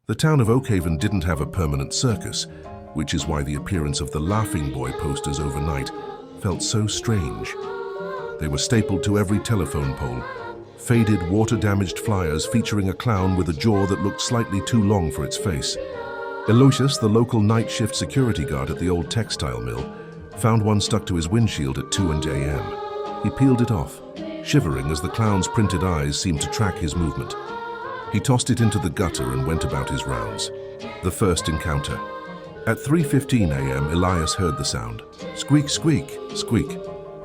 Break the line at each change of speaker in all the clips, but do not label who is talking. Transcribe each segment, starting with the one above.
The town of Oakhaven didn't have a permanent circus, which is why the appearance of the Laughing Boy posters overnight felt so strange. They were stapled to every telephone pole, faded, water-damaged flyers featuring a clown with a jaw that looked slightly too long for its face. Aloysius, the local night shift security guard at the old textile mill, found one stuck to his windshield at 2 a.m. He peeled it off, shivering as the clown's printed eyes seemed to track his movement. He tossed it into the gutter and went about his rounds. The first encounter. At 3:15 a.m., Elias heard the sound. Squeak, squeak, squeak.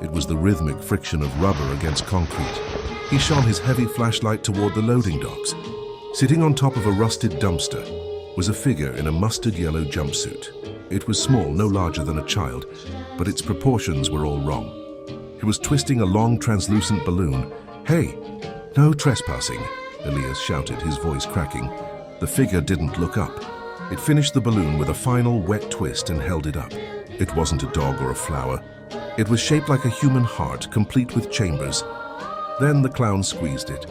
It was the rhythmic friction of rubber against concrete. He shone his heavy flashlight toward the loading docks. Sitting on top of a rusted dumpster was a figure in a mustard yellow jumpsuit. It was small, no larger than a child, but its proportions were all wrong. He was twisting a long, translucent balloon. "Hey, no trespassing," Elias shouted, his voice cracking. The figure didn't look up. It finished the balloon with a final wet twist and held it up. It wasn't a dog or a flower. It was shaped like a human heart, complete with chambers. Then the clown squeezed it.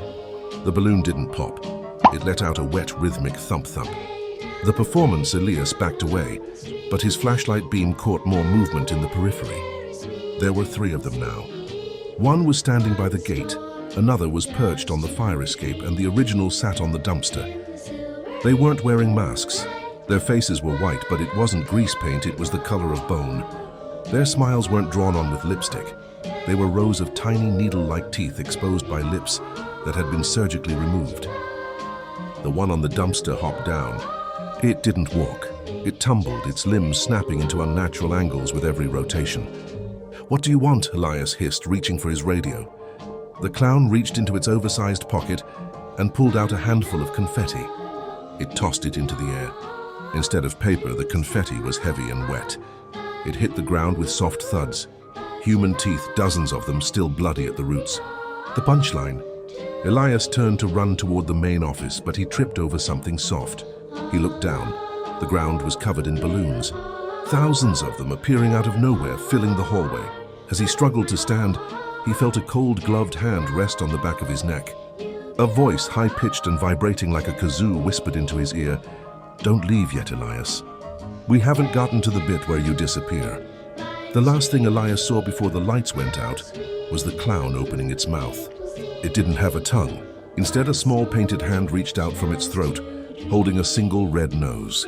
The balloon didn't pop. It let out a wet, rhythmic thump-thump. The performance, Elias backed away, but his flashlight beam caught more movement in the periphery. There were 3 of them now. One was standing by the gate, another was perched on the fire escape, and the original sat on the dumpster. They weren't wearing masks. Their faces were white, but it wasn't grease paint, it was the color of bone. Their smiles weren't drawn on with lipstick. They were rows of tiny needle-like teeth exposed by lips that had been surgically removed. The one on the dumpster hopped down. It didn't walk. It tumbled, its limbs snapping into unnatural angles with every rotation. "What do you want?" Elias hissed, reaching for his radio. The clown reached into its oversized pocket and pulled out a handful of confetti. It tossed it into the air. Instead of paper, the confetti was heavy and wet. It hit the ground with soft thuds. Human teeth, dozens of them, still bloody at the roots. The punchline. Elias turned to run toward the main office, but he tripped over something soft. He looked down. The ground was covered in balloons. Thousands of them appearing out of nowhere, filling the hallway. As he struggled to stand, he felt a cold, gloved hand rest on the back of his neck. A voice, high-pitched and vibrating like a kazoo, whispered into his ear, "Don't leave yet, Elias. We haven't gotten to the bit where you disappear." The last thing Elias saw before the lights went out was the clown opening its mouth. It didn't have a tongue. Instead, a small painted hand reached out from its throat, holding a single red nose.